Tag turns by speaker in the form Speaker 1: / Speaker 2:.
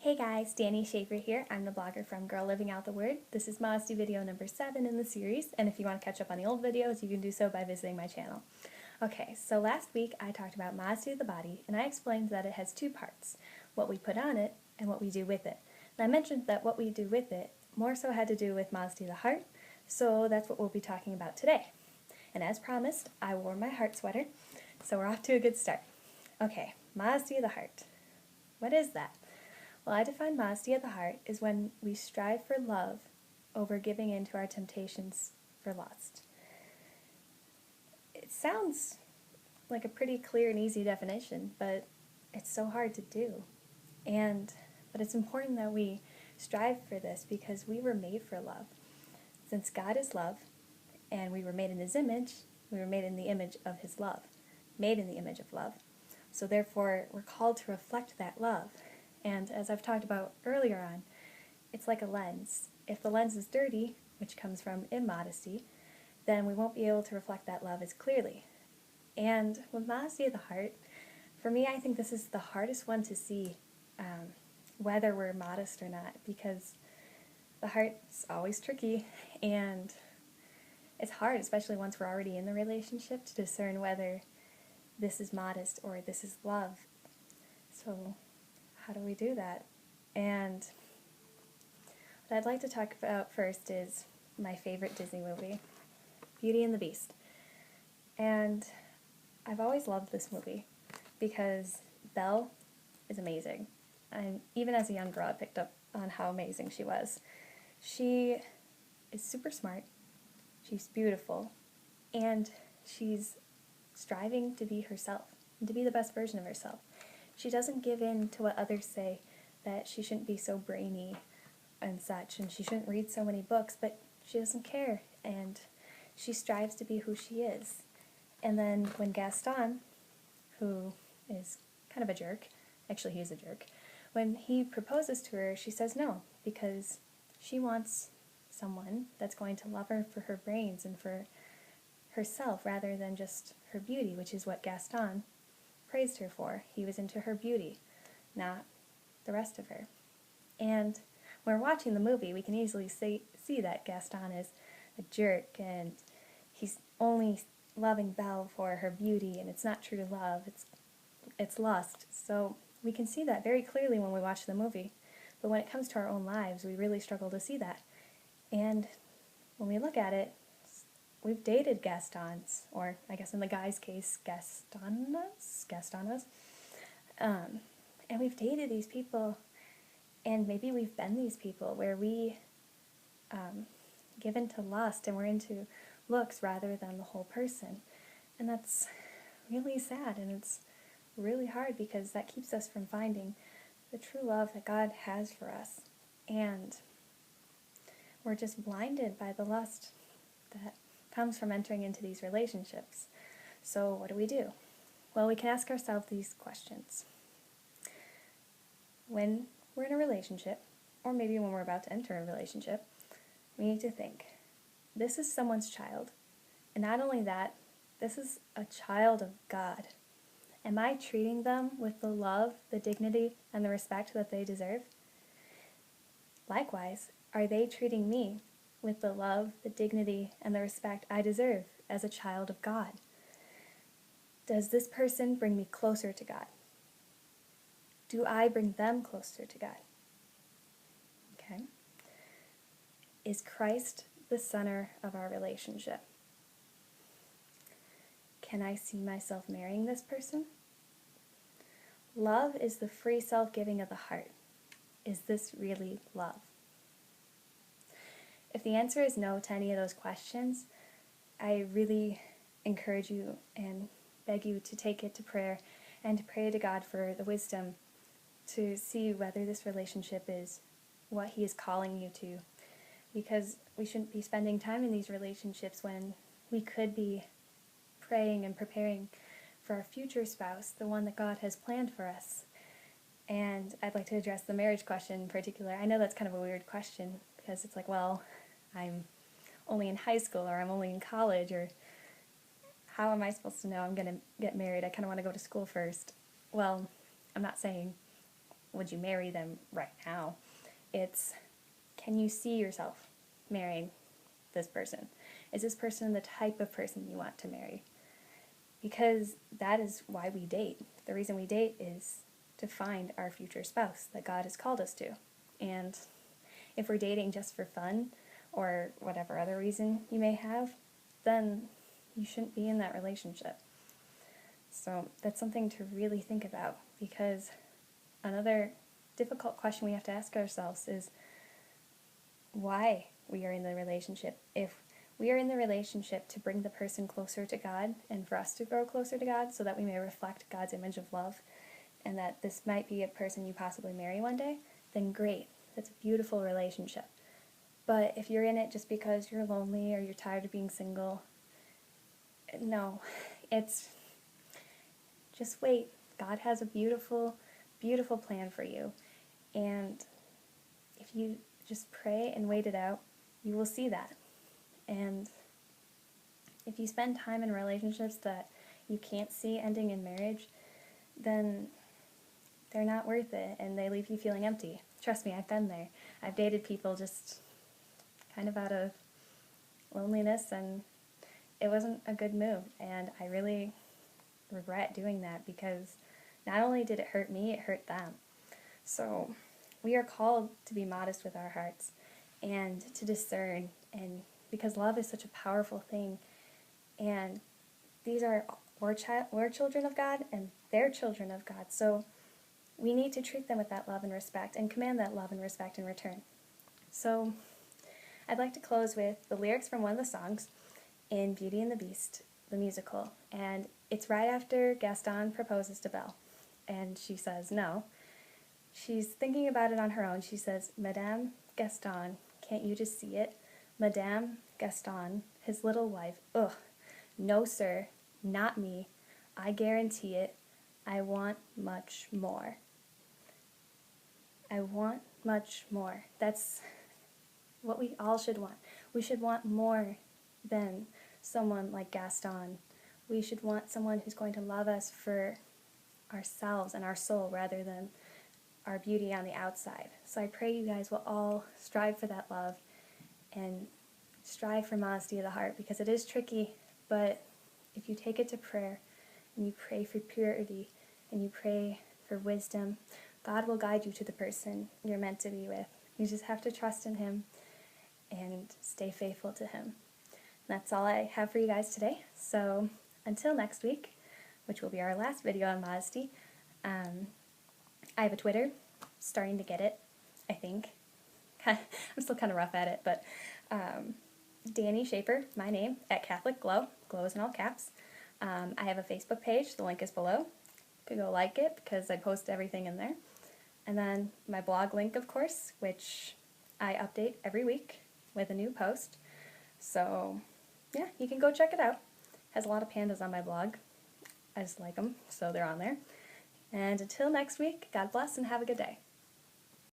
Speaker 1: Hey guys, Danny Schaefer here. I'm the blogger from Girl Living Out the Word. This is Modesty video number 7 in the series, and if you want to catch up on the old videos, you can do so by visiting my channel. Okay, so last week I talked about modesty of the body, and I explained that it has two parts, what we put on it and what we do with it. And I mentioned that what we do with it more so had to do with modesty of the heart, so that's what we'll be talking about today. And as promised, I wore my heart sweater, so we're off to a good start. Okay, modesty of the heart. What is that? Well, I define modesty of the heart is when we strive for love over giving in to our temptations for lust. It sounds like a pretty clear and easy definition, but it's so hard to do. But it's important that we strive for this because we were made for love. Since God is love, and we were made in His image, we were made in the image of His love, made in the image of love. So therefore, we're called to reflect that love. And as I've talked about earlier on, it's like a lens. If the lens is dirty, which comes from immodesty, then we won't be able to reflect that love as clearly. And with modesty of the heart, for me, I think this is the hardest one to see, whether we're modest or not, because the heart's always tricky, and it's hard, especially once we're already in the relationship, to discern whether this is modest or this is love. So how do we do that? And what I'd like to talk about first is my favorite Disney movie, Beauty and the Beast. And I've always loved this movie because Belle is amazing. And even as a young girl, I picked up on how amazing she was. She is super smart, she's beautiful, and she's striving to be herself and to be the best version of herself. She doesn't give in to what others say, that she shouldn't be so brainy and such, and she shouldn't read so many books, but she doesn't care, and she strives to be who she is. And then when Gaston, who is kind of a jerk, actually he's a jerk, when he proposes to her, she says no, because she wants someone that's going to love her for her brains and for herself rather than just her beauty, which is what Gaston praised her for. He was into her beauty, not the rest of her. And when we're watching the movie, we can easily see that Gaston is a jerk and he's only loving Belle for her beauty, and it's not true love, it's lust. So we can see that very clearly when we watch the movie. But when it comes to our own lives, we really struggle to see that. And when we look at it, we've dated Gastons, or I guess in the guy's case, Gastonas. And we've dated these people, and maybe we've been these people where we give into lust and we're into looks rather than the whole person. And that's really sad, and it's really hard because that keeps us from finding the true love that God has for us. And we're just blinded by the lust that comes from entering into these relationships. So what do? Well, we can ask ourselves these questions. When we're in a relationship, or maybe when we're about to enter a relationship, we need to think, this is someone's child. And not only that, this is a child of God. Am I treating them with the love, the dignity, and the respect that they deserve? Likewise, are they treating me with the love, the dignity, and the respect I deserve as a child of God? Does this person bring me closer to God? Do I bring them closer to God? Okay. Is Christ the center of our relationship? Can I see myself marrying this person? Love is the free self-giving of the heart. Is this really love? If the answer is no to any of those questions, I really encourage you and beg you to take it to prayer and to pray to God for the wisdom to see whether this relationship is what He is calling you to. Because we shouldn't be spending time in these relationships when we could be praying and preparing for our future spouse, the one that God has planned for us. And I'd like to address the marriage question in particular. I know that's kind of a weird question because it's like, well, I'm only in high school, or I'm only in college, or how am I supposed to know I'm going to get married? I kind of want to go to school first. Well, I'm not saying would you marry them right now? It's, can you see yourself marrying this person? Is this person the type of person you want to marry? Because that is why we date. The reason we date is to find our future spouse that God has called us to. And if we're dating just for fun or whatever other reason you may have, then you shouldn't be in that relationship. So that's something to really think about, because another difficult question we have to ask ourselves is why we are in the relationship. If we are in the relationship to bring the person closer to God and for us to grow closer to God so that we may reflect God's image of love, and that this might be a person you possibly marry one day, then great. That's a beautiful relationship. But if you're in it just because you're lonely or you're tired of being single, no, it's just wait. God has a beautiful, beautiful plan for you. And if you just pray and wait it out, you will see that. And if you spend time in relationships that you can't see ending in marriage, then they're not worth it and they leave you feeling empty. Trust me, I've been there. I've dated people just kind of out of loneliness, and it wasn't a good move. And I really regret doing that, because not only did it hurt me, it hurt them. So we are called to be modest with our hearts and to discern, and because love is such a powerful thing, and these are we're children of God and they're children of God. So we need to treat them with that love and respect and command that love and respect in return. So I'd like to close with the lyrics from one of the songs in Beauty and the Beast, the musical. And it's right after Gaston proposes to Belle. And she says no. She's thinking about it on her own. She says, Madame Gaston, can't you just see it? Madame Gaston, his little wife. Ugh. No, sir. Not me. I guarantee it. I want much more. I want much more. That's what we all should want. We should want more than someone like Gaston. We should want someone who's going to love us for ourselves and our soul rather than our beauty on the outside. So I pray you guys will all strive for that love and strive for modesty of the heart, because it is tricky, but if you take it to prayer and you pray for purity and you pray for wisdom, God will guide you to the person you're meant to be with. You just have to trust in Him and stay faithful to Him. That's all I have for you guys today. So until next week, which will be our last video on modesty, I have a Twitter, starting to get it, I think. I'm still kind of rough at it, but Danny Shaper, my name, at Catholic Glow. Glow is in all caps. I have a Facebook page. The link is below. You could go like it because I post everything in there. And then my blog link, of course, which I update every week with a new post. So yeah, you can go check it out. Has a lot of pandas on my blog. I just like them, so they're on there. And until next week, God bless and have a good day.